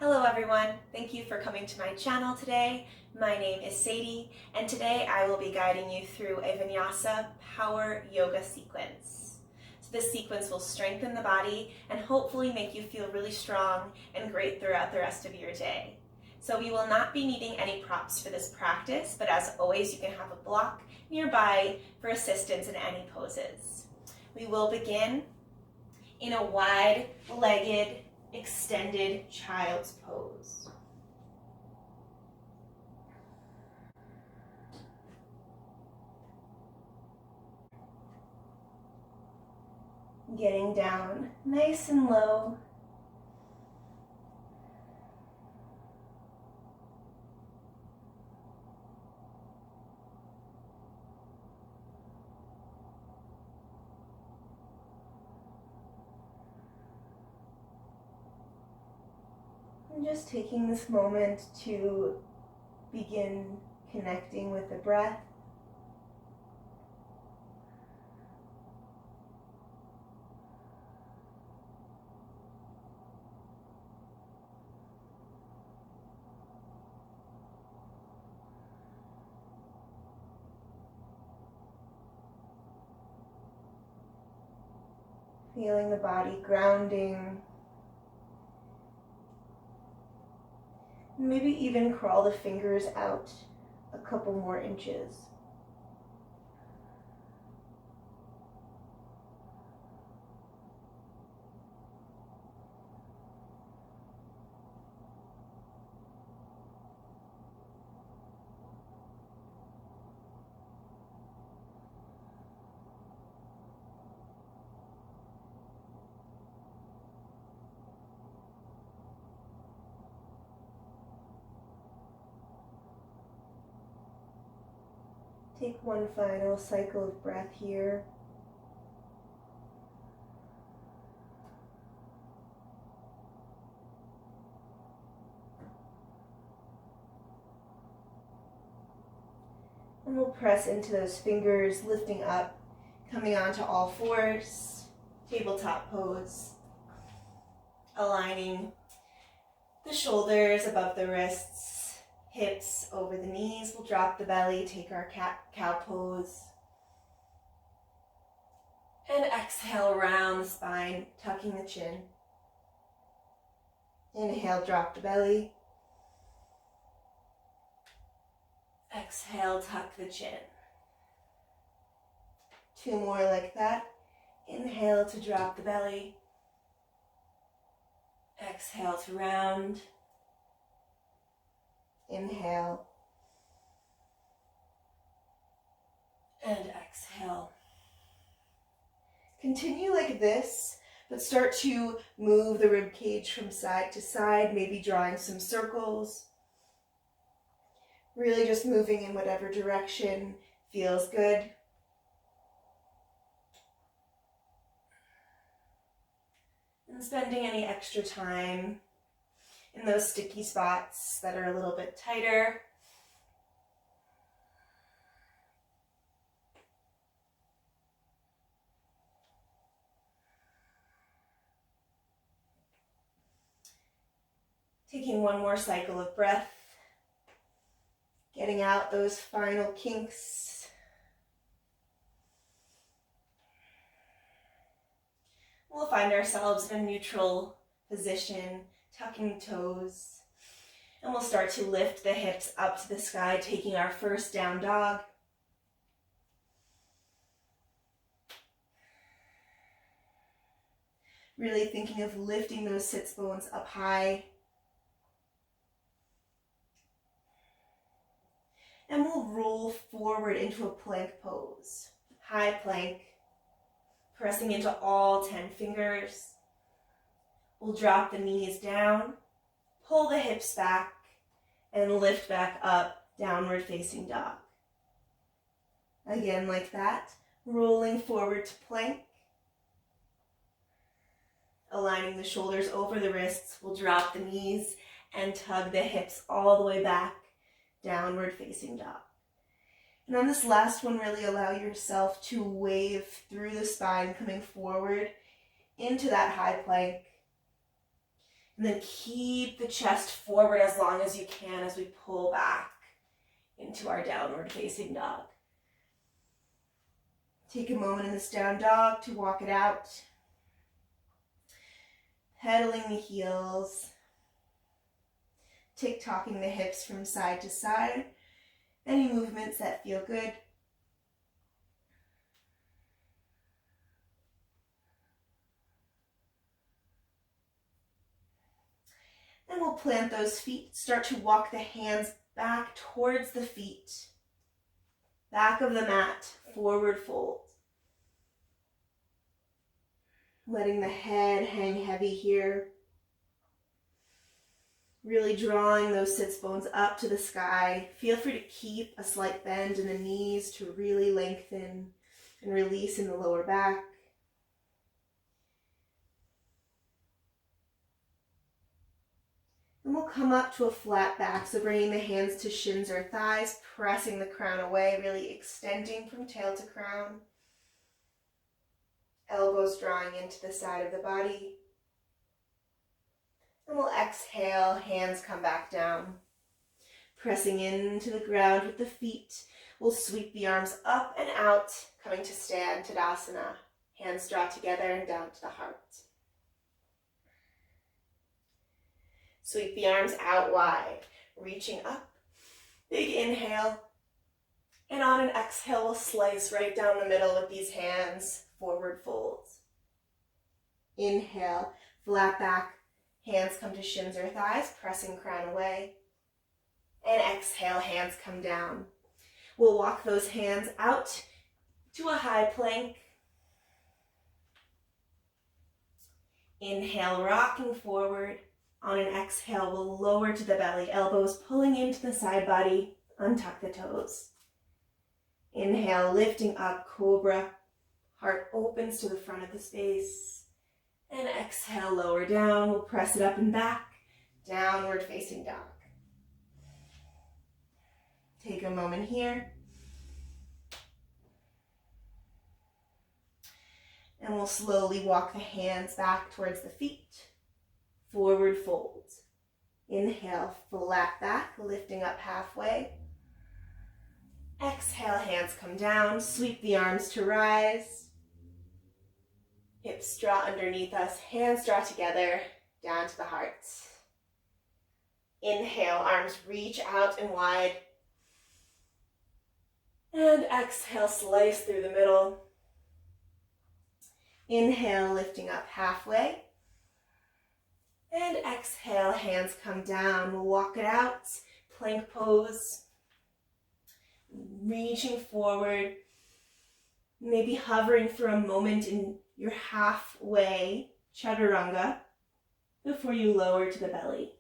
Hello everyone, thank you for coming to my channel today. My name is Sadie, and today I will be guiding you through a Vinyasa power yoga sequence. So this sequence will strengthen the body and hopefully make you feel really strong and great throughout the rest of your day. So we will not be needing any props for this practice, but as always you can have a block nearby for assistance in any poses. We will begin in a wide-legged extended child's pose. Getting down nice and low. And just taking this moment to begin connecting with the breath. Feeling the body grounding. Maybe even crawl the fingers out a couple more inches. Take one final cycle of breath here. And we'll press into those fingers, lifting up, coming onto all fours, tabletop pose, aligning the shoulders above the wrists, hips over the knees. We'll drop the belly, take our cow pose. And exhale, round the spine, tucking the chin. Inhale, drop the belly. Exhale, tuck the chin. Two more like that. Inhale to drop the belly. Exhale to round. Inhale. And exhale. Continue like this, but start to move the rib cage from side to side, maybe drawing some circles. Really just moving in whatever direction feels good. And spending any extra time in those sticky spots that are a little bit tighter. Taking one more cycle of breath. Getting out those final kinks. We'll find ourselves in a neutral position, tucking toes. And we'll start to lift the hips up to the sky, taking our first down dog. Really thinking of lifting those sits bones up high. And we'll roll forward into a plank pose. High plank, pressing into all 10 fingers. We'll drop the knees down, pull the hips back, and lift back up, downward facing dog. Again like that, rolling forward to plank. Aligning the shoulders over the wrists, we'll drop the knees and tug the hips all the way back, downward facing dog. And on this last one, really allow yourself to wave through the spine, coming forward into that high plank. And then keep the chest forward as long as you can as we pull back into our downward facing dog. Take a moment in this down dog to walk it out. Pedaling the heels. Tick-tocking the hips from side to side. Any movements that feel good. And we'll plant those feet. Start to walk the hands back towards the feet. Back of the mat, forward fold. Letting the head hang heavy here. Really drawing those sits bones up to the sky. Feel free to keep a slight bend in the knees to really lengthen and release in the lower back. And we'll come up to a flat back, so bringing the hands to shins or thighs, pressing the crown away, really extending from tail to crown. Elbows drawing into the side of the body. And we'll exhale, hands come back down. Pressing into the ground with the feet, we'll sweep the arms up and out, coming to stand, Tadasana. Hands draw together and down to the heart. Sweep the arms out wide, reaching up. Big inhale. And on an exhale, we'll slice right down the middle with these hands, forward folds. Inhale, flat back, hands come to shins or thighs, pressing crown away. And exhale, hands come down. We'll walk those hands out to a high plank. Inhale, rocking forward. On an exhale, we'll lower to the belly, elbows pulling into the side body, untuck the toes. Inhale, lifting up, cobra. Heart opens to the front of the space. And exhale, lower down. We'll press it up and back, downward facing dog. Take a moment here. And we'll slowly walk the hands back towards the feet. Forward fold. Inhale, flat back, lifting up halfway. Exhale, hands come down. Sweep the arms to rise. Hips draw underneath us, hands draw together, down to the heart. Inhale, arms reach out and wide. And exhale, slice through the middle. Inhale, lifting up halfway. And exhale, hands come down. We'll walk it out, plank pose. Reaching forward, maybe hovering for a moment in your halfway chaturanga before you lower to the belly.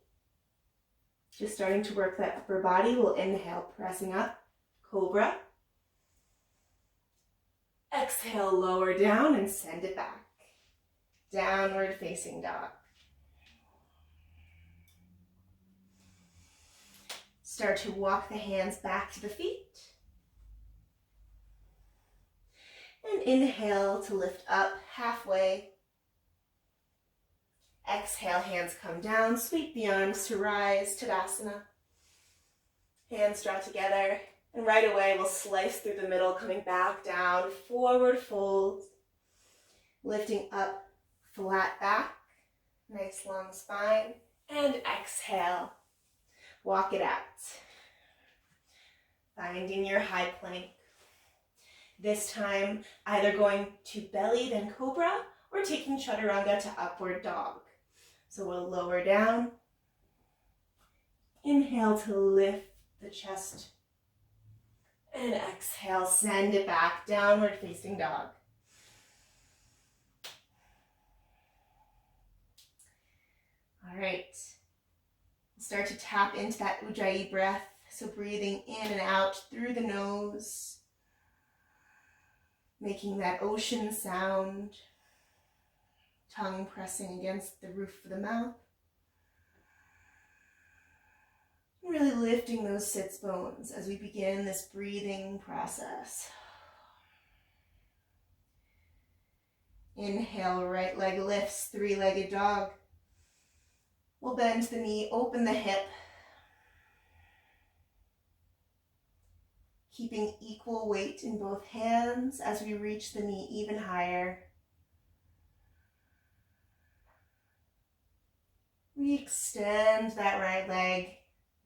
Just starting to work that upper body. We'll inhale, pressing up, cobra. Exhale, lower down and send it back. Downward facing dog. Start to walk the hands back to the feet. And inhale to lift up halfway. Exhale, hands come down. Sweep the arms to rise, Tadasana. Hands draw together. And right away, we'll slice through the middle, coming back down, forward fold. Lifting up, flat back. Nice long spine. And exhale. Walk it out. Finding your high plank. This time, either going to belly, then cobra, or taking chaturanga to upward dog. So we'll lower down. Inhale to lift the chest. And exhale, send it back, downward facing dog. All right. Start to tap into that Ujjayi breath. So breathing in and out through the nose. Making that ocean sound. Tongue pressing against the roof of the mouth. Really lifting those sits bones as we begin this breathing process. Inhale, right leg lifts, three-legged dog. We'll bend the knee, open the hip, keeping equal weight in both hands as we reach the knee even higher. We extend that right leg,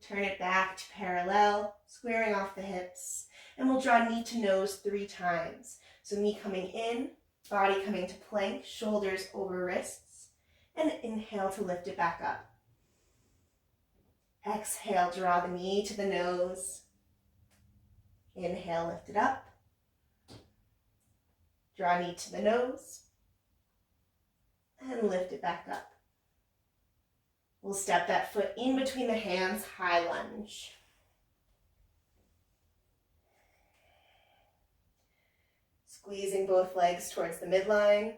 turn it back to parallel, squaring off the hips, and we'll draw knee to nose 3 times. So knee coming in, body coming to plank, shoulders over wrists, and inhale to lift it back up. Exhale, draw the knee to the nose. Inhale, lift it up. Draw knee to the nose, and lift it back up. We'll step that foot in between the hands, high lunge. Squeezing both legs towards the midline.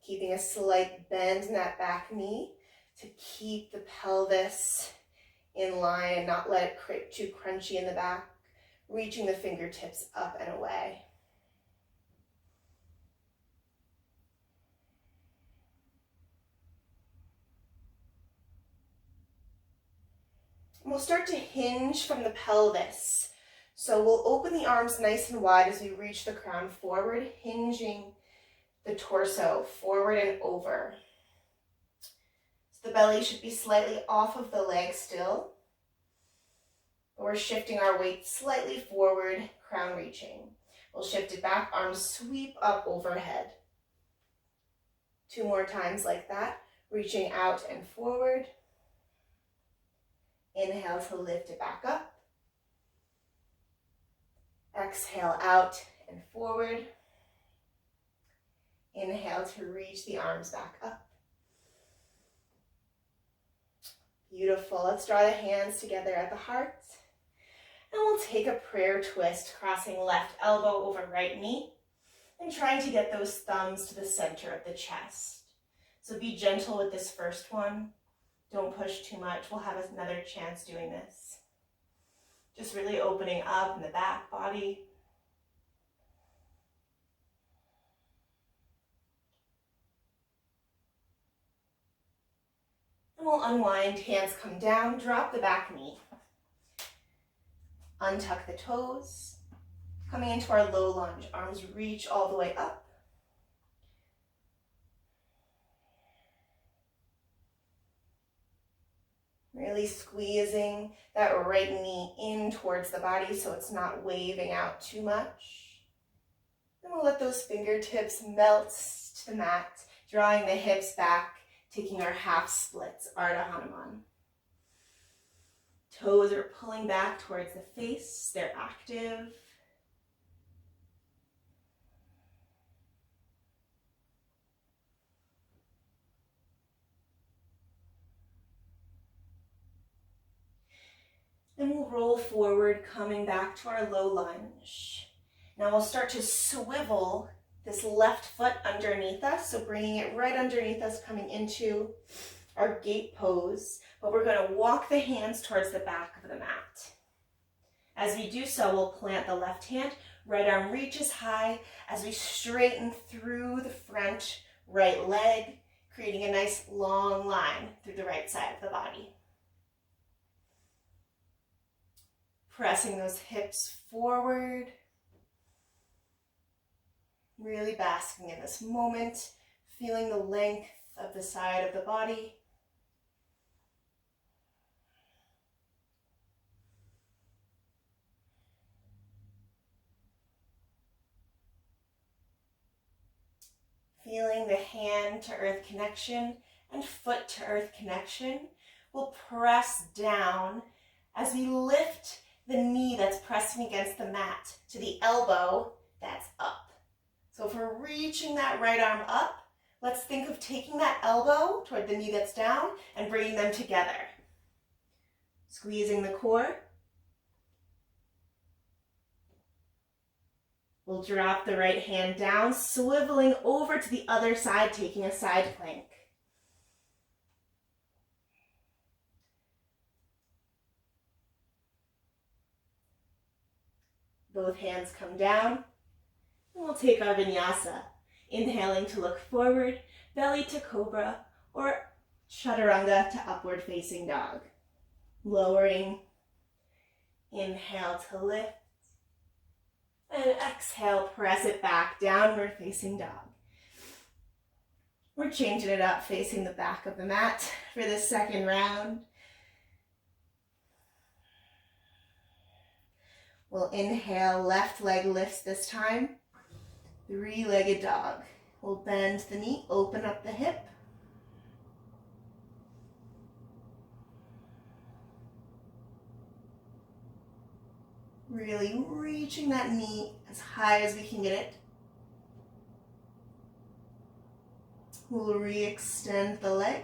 Keeping a slight bend in that back knee to keep the pelvis in line and not let it get too crunchy in the back. Reaching the fingertips up and away. We'll start to hinge from the pelvis. So we'll open the arms nice and wide as we reach the crown forward, hinging the torso forward and over. So the belly should be slightly off of the leg still. We're shifting our weight slightly forward, crown reaching. We'll shift it back, arms sweep up overhead. 2 more times like that, reaching out and forward. Inhale to lift it back up. Exhale out and forward. Inhale to reach the arms back up. Beautiful. Let's draw the hands together at the heart. And we'll take a prayer twist, crossing left elbow over right knee and trying to get those thumbs to the center of the chest. So be gentle with this first one. Don't push too much. We'll have another chance doing this. Just really opening up in the back body. And we'll unwind, hands come down, drop the back knee. Untuck the toes. Coming into our low lunge, arms reach all the way up. Really squeezing that right knee in towards the body so it's not waving out too much. And we'll let those fingertips melt to the mat, drawing the hips back, taking our half splits, Ardha Hanuman. Toes are pulling back towards the face, they're active. And we'll roll forward, coming back to our low lunge. Now we'll start to swivel this left foot underneath us, so bringing it right underneath us, coming into our gate pose, but we're going to walk the hands towards the back of the mat. As we do so, we'll plant the left hand, right arm reaches high as we straighten through the front right leg, creating a nice long line through the right side of the body. Pressing those hips forward, really basking in this moment, feeling the length of the side of the body. Feeling the hand to earth connection and foot to earth connection. We'll press down as we lift the knee that's pressing against the mat to the elbow that's up. So if we're reaching that right arm up, let's think of taking that elbow toward the knee that's down and bringing them together. Squeezing the core. We'll drop the right hand down, swiveling over to the other side, taking a side plank. Both hands come down, and we'll take our vinyasa. Inhaling to look forward, belly to cobra, or chaturanga to upward facing dog. Lowering, inhale to lift, and exhale, press it back, downward facing dog. We're changing it up, facing the back of the mat for this second round. We'll inhale, left leg lifts this time. Three-legged dog. We'll bend the knee, open up the hip. Really reaching that knee as high as we can get it. We'll re-extend the leg.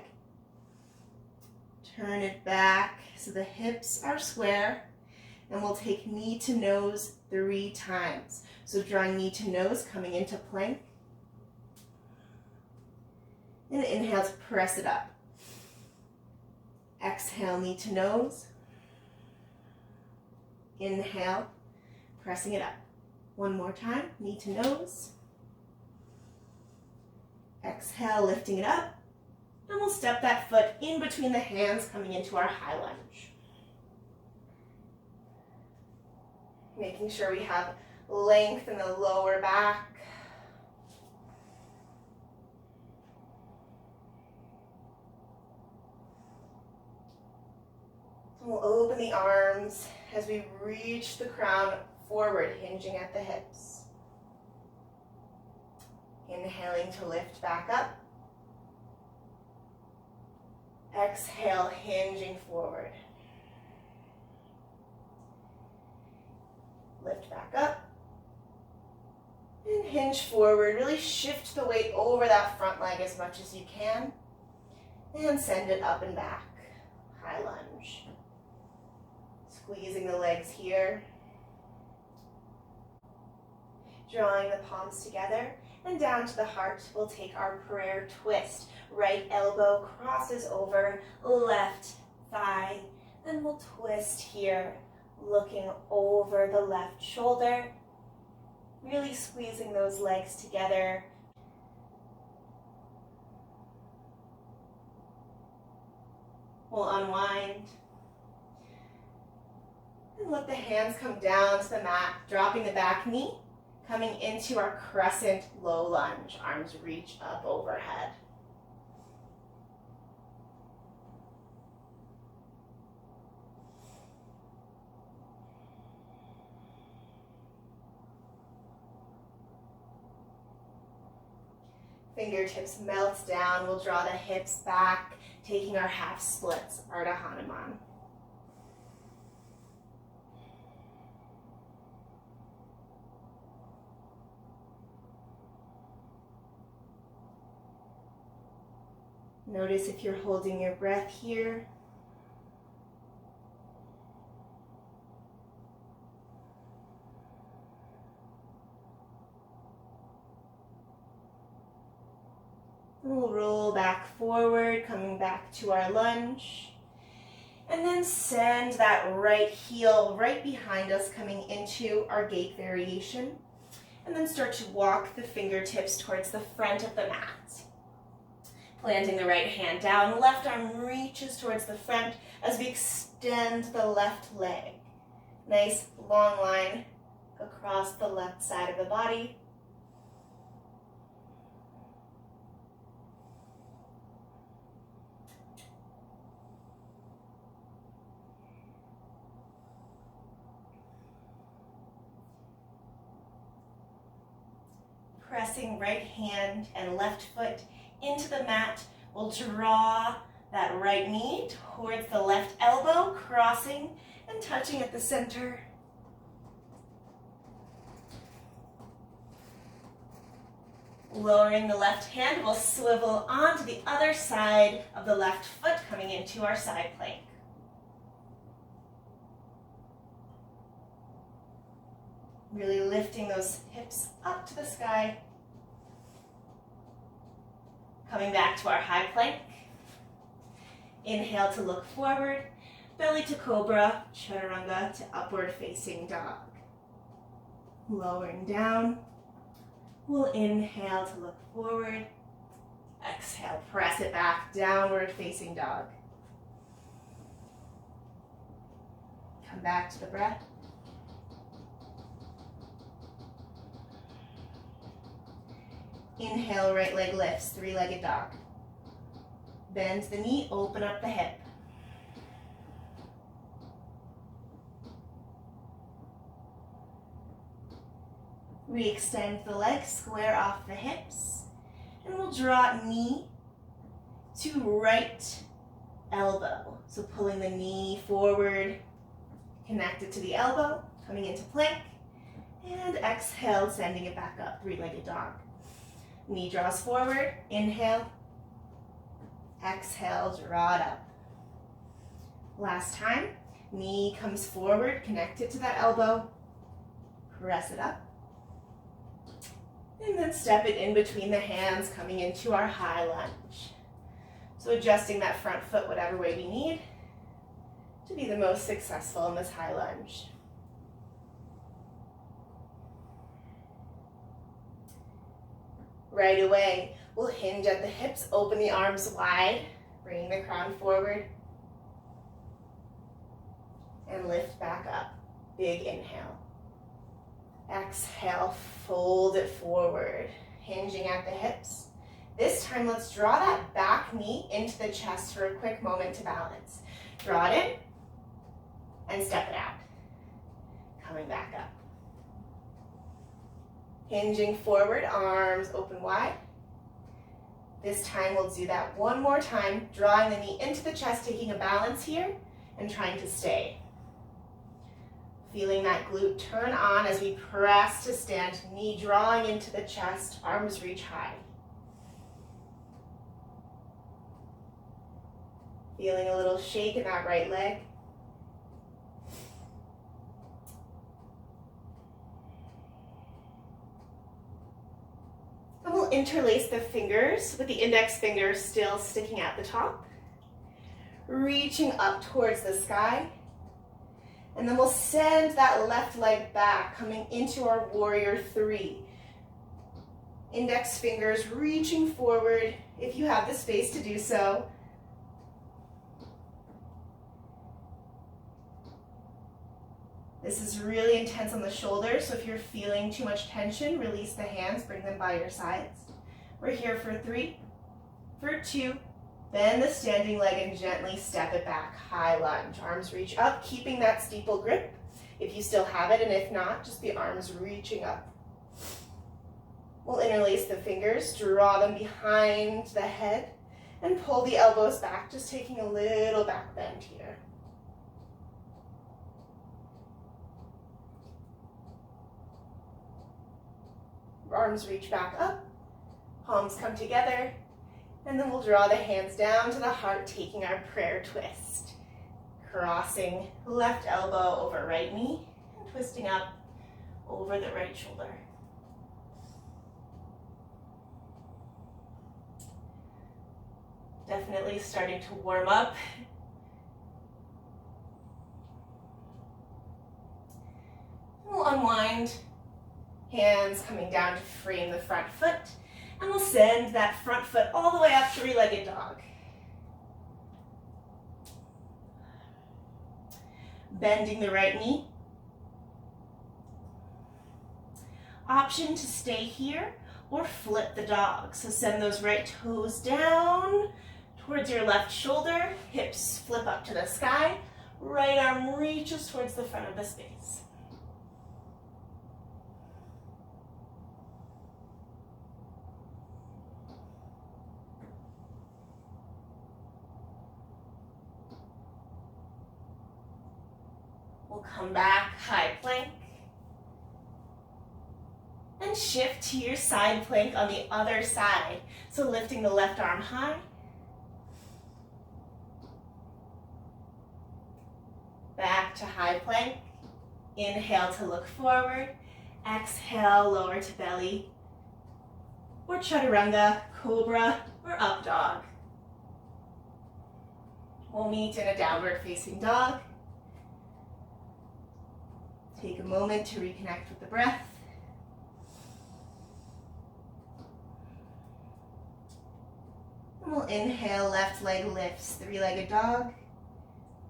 Turn it back so the hips are square. And we'll take knee to nose 3 times. So drawing knee to nose, coming into plank. And inhale to press it up. Exhale, knee to nose. Inhale, pressing it up. One more time, knee to nose. Exhale, lifting it up. And we'll step that foot in between the hands, coming into our high lunge. Making sure we have length in the lower back. We'll open the arms as we reach the crown forward, hinging at the hips. Inhaling to lift back up. Exhale, hinging forward. Lift back up. And hinge forward. Really shift the weight over that front leg as much as you can. And send it up and back. High lunge. Squeezing the legs here. Drawing the palms together and down to the heart. We'll take our prayer twist. Right elbow crosses over left thigh. Then we'll twist here, looking over the left shoulder. Really squeezing those legs together. We'll unwind. And let the hands come down to the mat, dropping the back knee, coming into our crescent low lunge. Arms reach up overhead. Fingertips melt down. We'll draw the hips back, taking our half splits, Ardha Hanuman. Notice if you're holding your breath here. We'll roll back forward, coming back to our lunge. And then send that right heel right behind us, coming into our gate variation. And then start to walk the fingertips towards the front of the mat. Planting the right hand down, left arm reaches towards the front as we extend the left leg. Nice long line across the left side of the body. Pressing right hand and left foot into the mat, we'll draw that right knee towards the left elbow, crossing and touching at the center. Lowering the left hand, we'll swivel onto the other side of the left foot, coming into our side plank. Really lifting those hips up to the sky. Coming back to our high plank. Inhale to look forward. Belly to cobra, chaturanga to upward facing dog. Lowering down. We'll inhale to look forward. Exhale, press it back, downward facing dog. Come back to the breath. Inhale, right leg lifts, three-legged dog. Bend the knee, open up the hip. Re-extend the legs, square off the hips. And we'll draw knee to right elbow. So pulling the knee forward, connected to the elbow, coming into plank. And exhale, sending it back up, three-legged dog. Knee draws forward, inhale. Exhale, draw it up. Last time, knee comes forward, connected to that elbow. Press it up. And then step it in between the hands, coming into our high lunge. So adjusting that front foot whatever way we need to be the most successful in this high lunge. Right away, we'll hinge at the hips, open the arms wide, bring the crown forward, and lift back up. Big inhale. Exhale, fold it forward, hinging at the hips. This time, let's draw that back knee into the chest for a quick moment to balance. Draw it in and step it out. Coming back up. Hinging forward, arms open wide. This time, we'll do that one more time, drawing the knee into the chest, taking a balance here, and trying to stay. Feeling that glute turn on as we press to stand, knee drawing into the chest, arms reach high. Feeling a little shake in that right leg. And we'll interlace the fingers with the index finger still sticking at the top. Reaching up towards the sky. And then we'll send that left leg back, coming into our warrior three. Index fingers reaching forward if you have the space to do so. This is really intense on the shoulders, so if you're feeling too much tension, release the hands, bring them by your sides. We're here for 3, for 2, bend the standing leg and gently step it back, high lunge. Arms reach up, keeping that steeple grip if you still have it, and if not, just the arms reaching up. We'll interlace the fingers, draw them behind the head, and pull the elbows back, just taking a little back bend here. Arms reach back up, palms come together, and then we'll draw the hands down to the heart, taking our prayer twist. Crossing left elbow over right knee, and twisting up over the right shoulder. Definitely starting to warm up. We'll unwind. Hands coming down to frame the front foot, and we'll send that front foot all the way up, three-legged dog. Bending the right knee. Option to stay here or flip the dog. So send those right toes down towards your left shoulder, hips flip up to the sky, right arm reaches towards the front of the space. We'll come back, high plank. And shift to your side plank on the other side. So lifting the left arm high. Back to high plank. Inhale to look forward. Exhale, lower to belly. Or chaturanga, cobra, or up dog. We'll meet in a downward facing dog. Take a moment to reconnect with the breath. We'll inhale, left leg lifts, three-legged dog.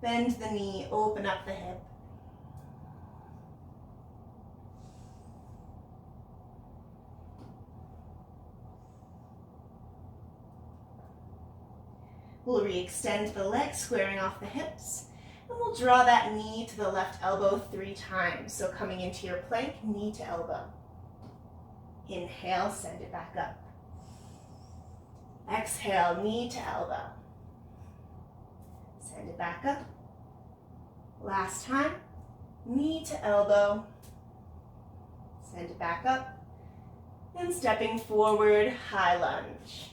Bend the knee, open up the hip. We'll re-extend the legs, squaring off the hips. And we'll draw that knee to the left elbow 3 times. So coming into your plank, knee to elbow. Inhale, send it back up. Exhale, knee to elbow. Send it back up. Last time, knee to elbow. Send it back up. And stepping forward, high lunge.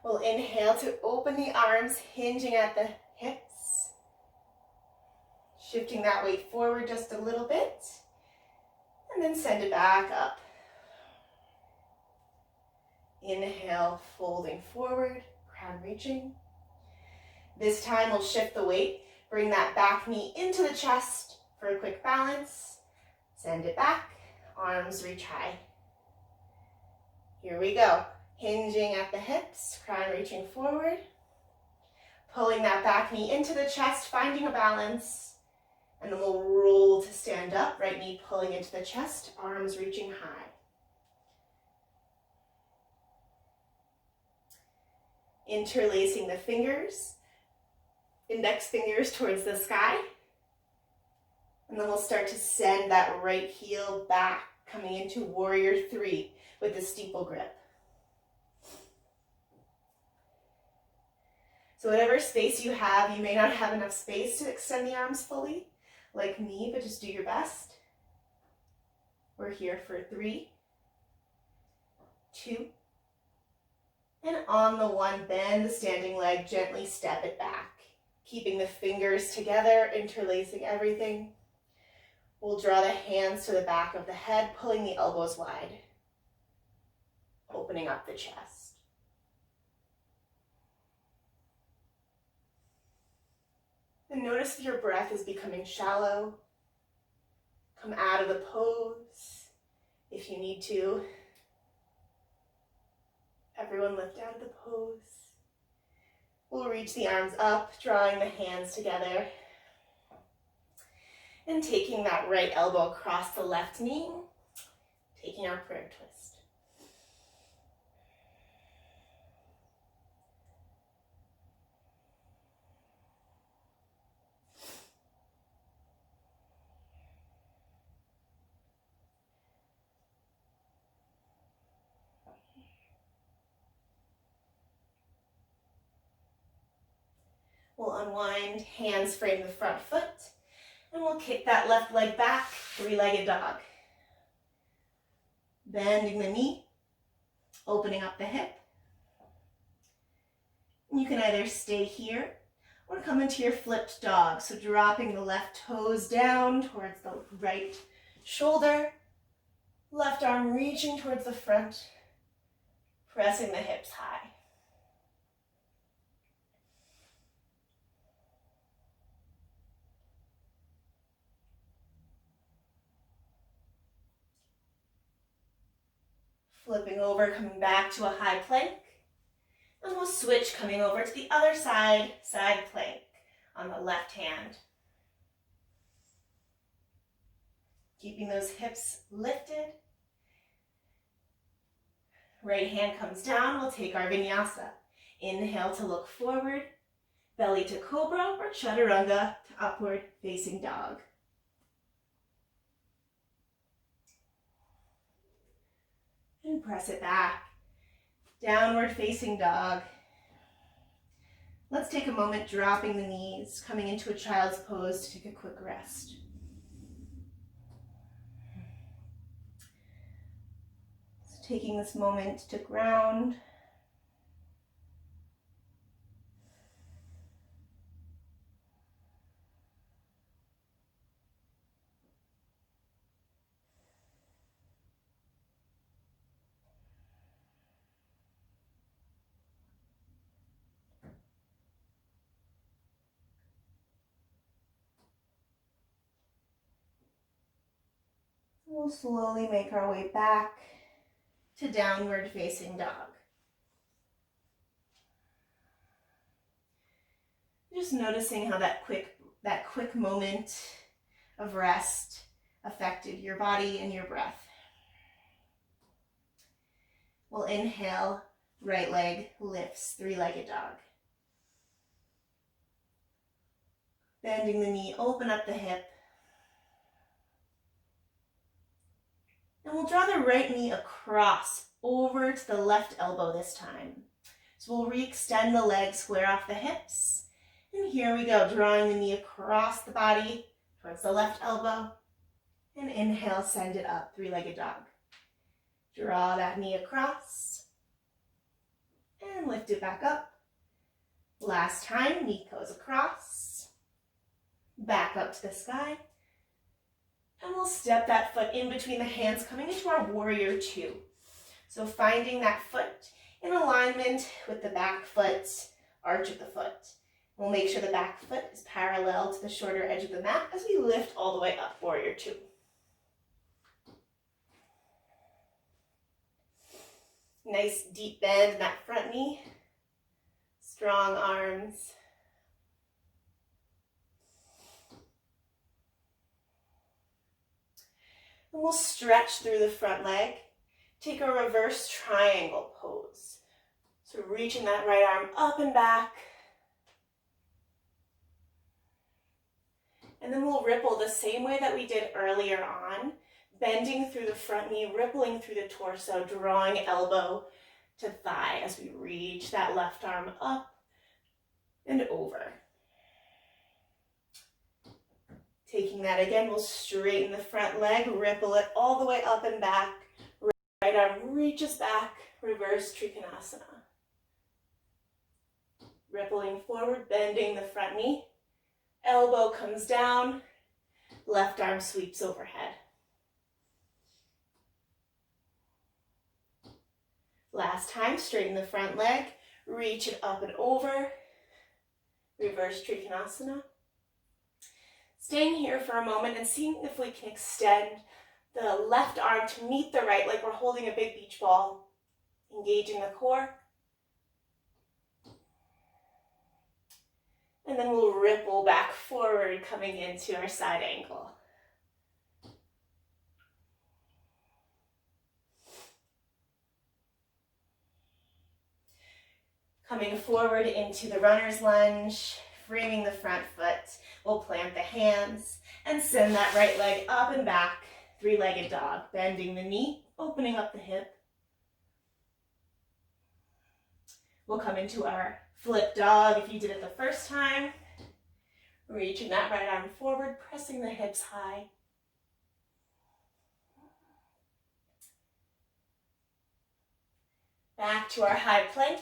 We'll inhale to open the arms, hinging at the hips. Shifting that weight forward just a little bit. And then send it back up. Inhale, folding forward, crown reaching. This time we'll shift the weight. Bring that back knee into the chest for a quick balance. Send it back, arms reach high. Here we go. Hinging at the hips, crown reaching forward. Pulling that back knee into the chest, finding a balance. And then we'll roll to stand up, right knee pulling into the chest, arms reaching high. Interlacing the fingers, index fingers towards the sky. And then we'll start to send that right heel back, coming into warrior 3 with the steeple grip. So whatever space you have, you may not have enough space to extend the arms fully, like me, but just do your best. We're here for 3, 2, and on the 1, bend the standing leg, gently step it back. Keeping the fingers together, interlacing everything. We'll draw the hands to the back of the head, pulling the elbows wide. Opening up the chest. And notice if your breath is becoming shallow. Come out of the pose if you need to. Everyone lift out of the pose. We'll reach the arms up, drawing the hands together. And taking that right elbow across the left knee, taking our prayer twist. We'll unwind, hands frame the front foot, and we'll kick that left leg back, three-legged dog. Bending the knee, opening up the hip. You can either stay here or come into your flipped dog. So dropping the left toes down towards the right shoulder, left arm reaching towards the front, pressing the hips high. Flipping over, coming back to a high plank. And we'll switch, coming over to the other side, side plank on the left hand. Keeping those hips lifted. Right hand comes down, we'll take our vinyasa. Inhale to look forward, belly to cobra or chaturanga to upward facing dog. And press it back. Downward facing dog. Let's take a moment dropping the knees, coming into a child's pose to take a quick rest. So taking this moment to ground. We'll slowly make our way back to downward facing dog. Just noticing how that quick moment of rest affected your body and your breath. We'll inhale, right leg lifts, three-legged dog. Bending the knee, open up the hip. And we'll draw the right knee across over to the left elbow this time. So we'll re-extend the leg, square off the hips. And here we go, drawing the knee across the body towards the left elbow. And inhale, send it up, three-legged dog. Draw that knee across. And lift it back up. Last time, knee goes across. Back up to the sky. And we'll step that foot in between the hands, coming into our warrior two. So finding that foot in alignment with the back foot, arch of the foot. We'll make sure the back foot is parallel to the shorter edge of the mat as we lift all the way up, warrior two. Nice deep bend in that front knee. Strong arms. And we'll stretch through the front leg. Take a reverse triangle pose. So reaching that right arm up and back. And then we'll ripple the same way that we did earlier on, bending through the front knee, rippling through the torso, drawing elbow to thigh as we reach that left arm up and over. Taking that again, we'll straighten the front leg, ripple it all the way up and back. Right arm reaches back, reverse Trikonasana. Rippling forward, bending the front knee. Elbow comes down, left arm sweeps overhead. Last time, straighten the front leg, reach it up and over, reverse Trikonasana. Staying here for a moment and seeing if we can extend the left arm to meet the right, like we're holding a big beach ball, engaging the core. And then we'll ripple back forward, coming into our side angle. Coming forward into the runner's lunge, framing the front foot. We'll plant the hands and send that right leg up and back, three-legged dog, bending the knee, opening up the hip. We'll come into our flip dog if you did it the first time. Reaching that right arm forward, pressing the hips high. Back to our high plank.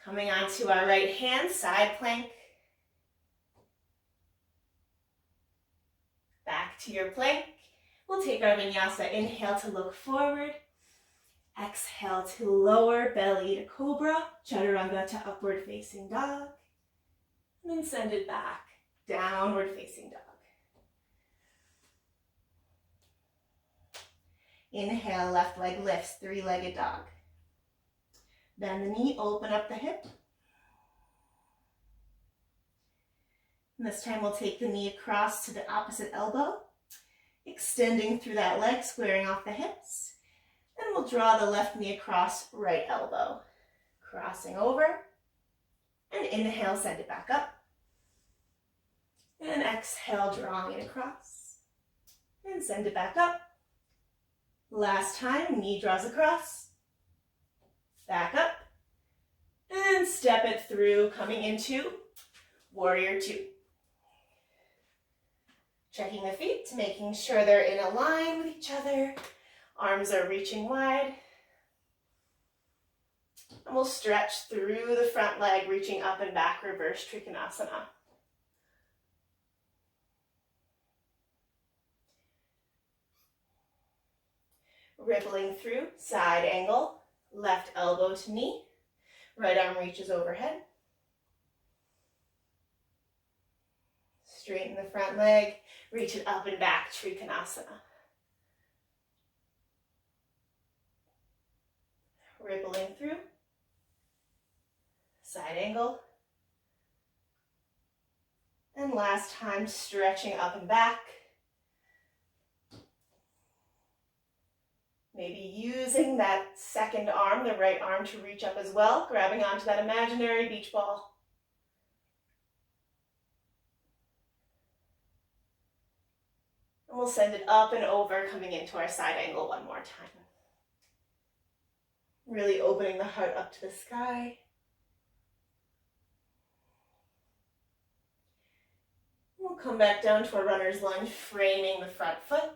Coming onto our right hand, side plank. Back to your plank. We'll take our vinyasa. Inhale to look forward. Exhale to lower belly to cobra, chaturanga to upward facing dog. And then send it back, downward facing dog. Inhale, left leg lifts, three-legged dog. Bend the knee, open up the hip. And this time we'll take the knee across to the opposite elbow, extending through that leg, squaring off the hips. And we'll draw the left knee across right elbow, crossing over. And inhale, send it back up. And exhale, drawing it across. And send it back up. Last time, knee draws across. Back up. And step it through, coming into warrior two. Checking the feet, making sure they're in a line with each other. Arms are reaching wide. And we'll stretch through the front leg, reaching up and back, reverse Trikonasana. Rippling through, side angle, left elbow to knee, right arm reaches overhead. Straighten the front leg, reach it up and back, Trikonasana. rippling through. Side angle. And last time, stretching up and back. Maybe using that second arm, the right arm, to reach up as well, grabbing onto that imaginary beach ball. And we'll send it up and over, coming into our side angle one more time. Really opening the heart up to the sky. We'll come back down to a runner's lunge, framing the front foot.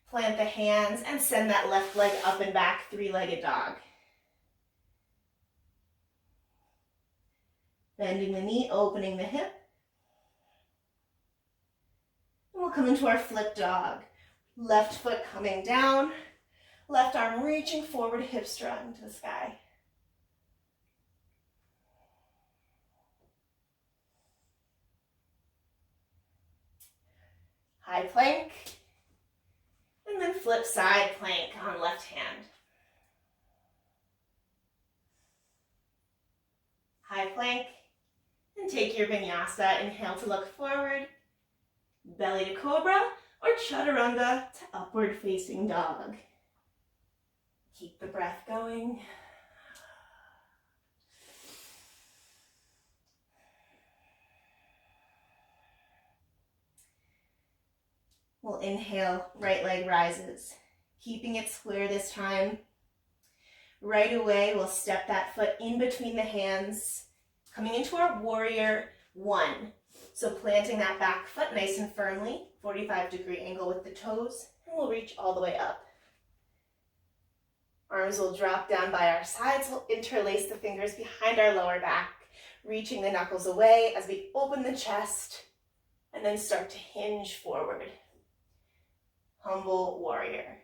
Plant the hands and send that left leg up and back, three-legged dog. Bending the knee, opening the hip. And we'll come into our flip dog. Left foot coming down, left arm reaching forward, hips strung to the sky. High plank. And then flip side plank on left hand. High plank. And take your vinyasa. Inhale to look forward. Belly to cobra or chaturanga to upward facing dog. Keep the breath going. We'll inhale, right leg rises, keeping it square this time. Right away, we'll step that foot in between the hands, coming into our warrior one. So planting that back foot nice and firmly, 45-degree angle with the toes, and we'll reach all the way up. Arms will drop down by our sides. We'll interlace the fingers behind our lower back, reaching the knuckles away as we open the chest, and then start to hinge forward. Humble warrior.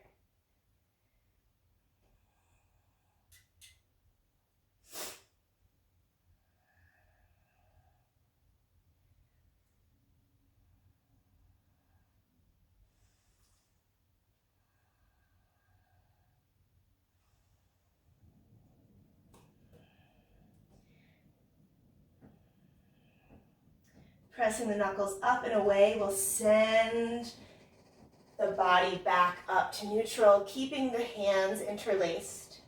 Pressing the knuckles up and away, we'll send the body back up to neutral, keeping the hands interlaced.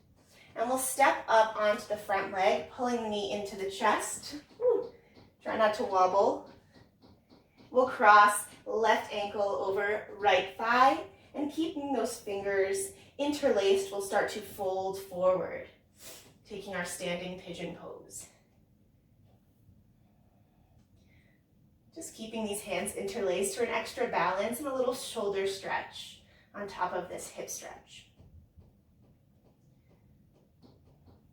And we'll step up onto the front leg, pulling the knee into the chest. Try not to wobble. We'll cross left ankle over right thigh, and keeping those fingers interlaced, we'll start to fold forward, taking our standing pigeon pose. Just keeping these hands interlaced for an extra balance and a little shoulder stretch on top of this hip stretch.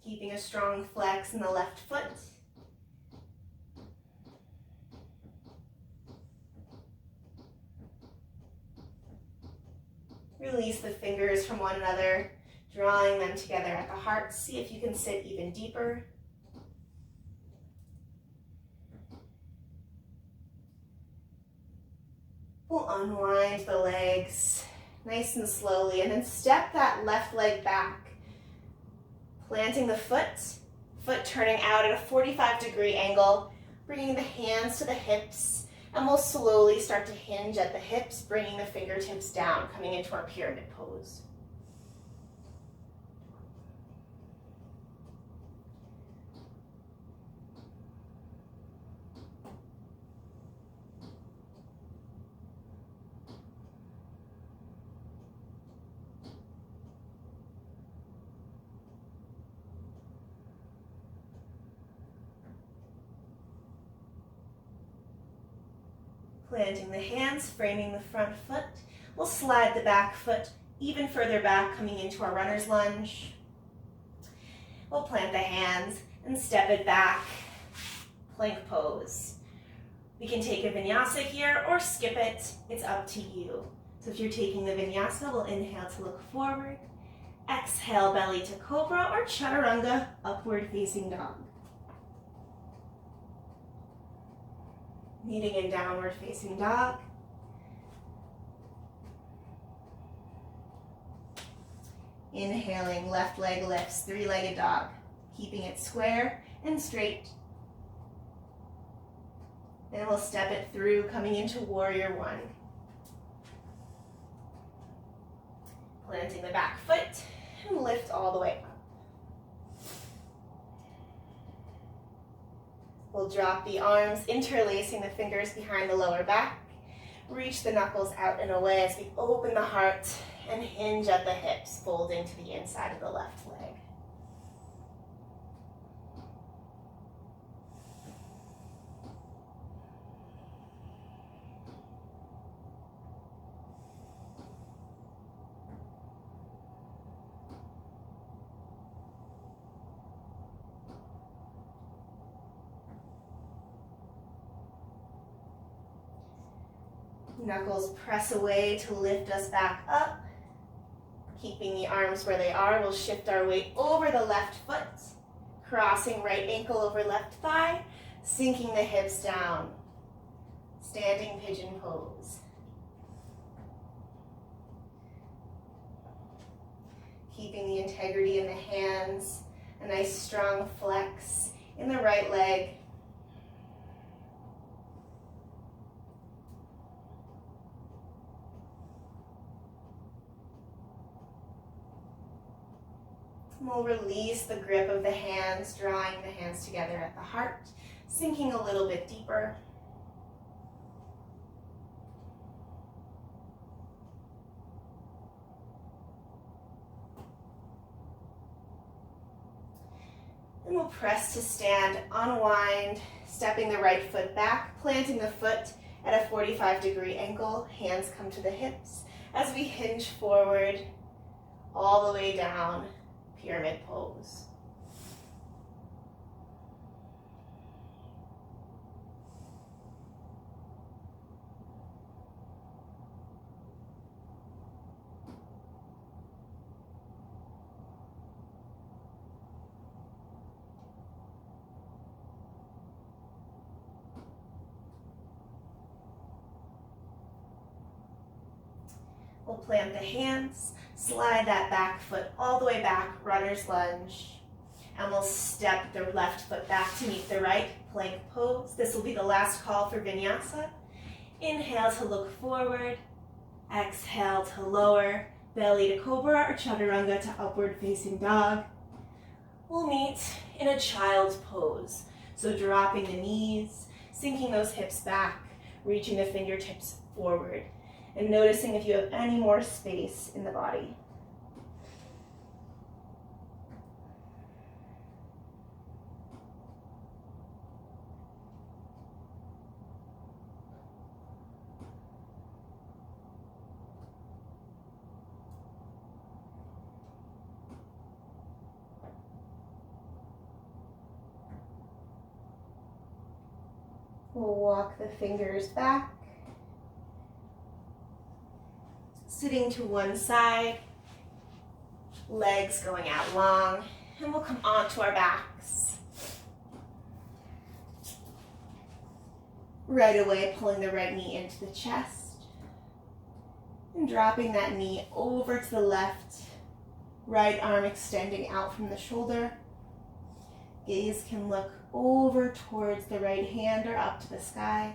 Keeping a strong flex in the left foot. Release the fingers from one another, drawing them together at the heart. See if you can sit even deeper. We'll unwind the legs nice and slowly, and then step that left leg back, planting the foot turning out at a 45-degree angle, bringing the hands to the hips, and we'll slowly start to hinge at the hips, bringing the fingertips down, coming into our pyramid pose. Planting the hands, framing the front foot. We'll slide the back foot even further back, coming into our runner's lunge. We'll plant the hands and step it back, plank pose. We can take a vinyasa here or skip it. It's up to you. So if you're taking the vinyasa, we'll inhale to look forward. Exhale, belly to cobra or chaturanga, upward facing dog. Meeting in downward facing dog. Inhaling, left leg lifts, three-legged dog, keeping it square and straight. Then we'll step it through, coming into warrior one. Planting the back foot and lift all the way up. We'll drop the arms, interlacing the fingers behind the lower back. Reach the knuckles out and away as we open the heart and hinge at the hips, folding to the inside of the left leg. Knuckles press away to lift us back up. Keeping the arms where they are, we'll shift our weight over the left foot, crossing right ankle over left thigh, sinking the hips down. Standing pigeon pose. Keeping the integrity in the hands, a nice strong flex in the right leg. We'll release the grip of the hands, drawing the hands together at the heart, sinking a little bit deeper. And we'll press to stand, unwind, stepping the right foot back, planting the foot at a 45-degree angle. Hands come to the hips as we hinge forward all the way down. Pyramid pose. We'll plant the hands, slide that back foot all the way back, runner's lunge, and we'll step the left foot back to meet the right, plank pose. This will be the last call for Vinyasa. Inhale to look forward, exhale to lower, belly to cobra or chaturanga to upward facing dog. We'll meet in a child's pose, so dropping the knees, sinking those hips back, reaching the fingertips forward, and noticing if you have any more space in the body. We'll walk the fingers back, sitting to one side, legs going out long, and we'll come onto our backs. Right away, pulling the right knee into the chest, and dropping that knee over to the left, right arm extending out from the shoulder. Gaze can look over towards the right hand or up to the sky.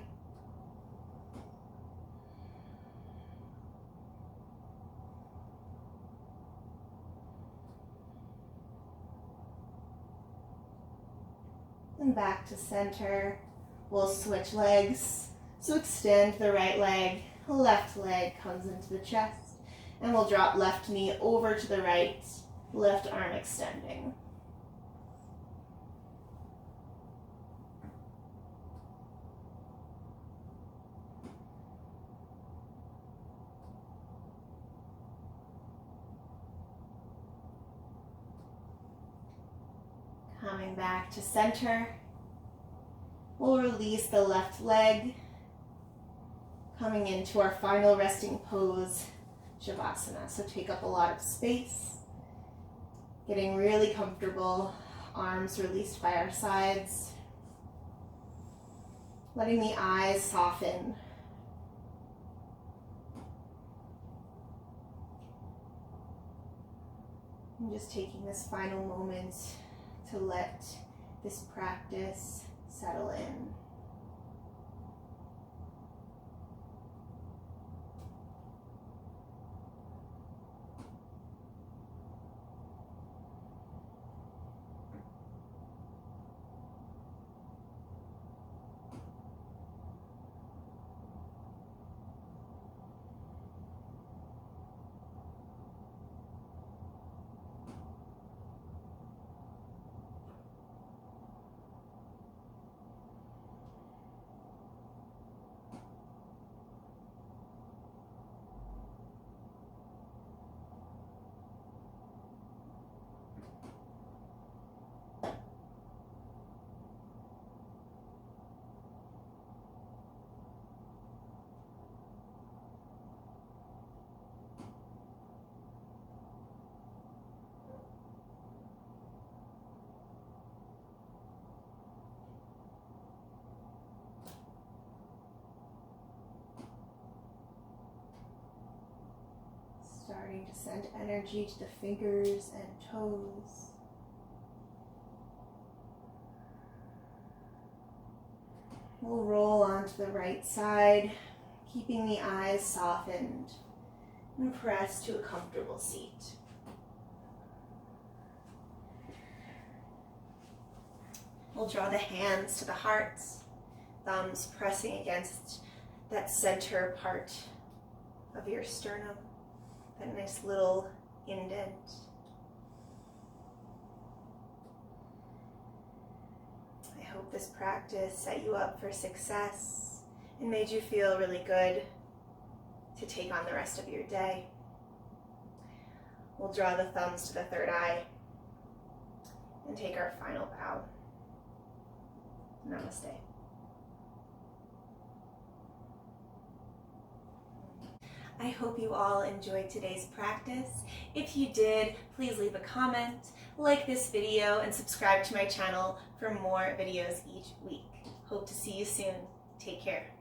And back to center. We'll switch legs. So extend the right leg, left leg comes into the chest, and we'll drop left knee over to the right, left arm extending. Coming back to center, we'll release the left leg, coming into our final resting pose, Shavasana. So take up a lot of space, getting really comfortable, arms released by our sides, letting the eyes soften. I'm just taking this final moment to let this practice settle in. Starting to send energy to the fingers and toes. We'll roll onto the right side, keeping the eyes softened and press to a comfortable seat. We'll draw the hands to the hearts, thumbs pressing against that center part of your sternum, that nice little indent. I hope this practice set you up for success and made you feel really good to take on the rest of your day. We'll draw the thumbs to the third eye and take our final bow. Namaste. I hope you all enjoyed today's practice. If you did, please leave a comment, like this video, and subscribe to my channel for more videos each week. Hope to see you soon. Take care.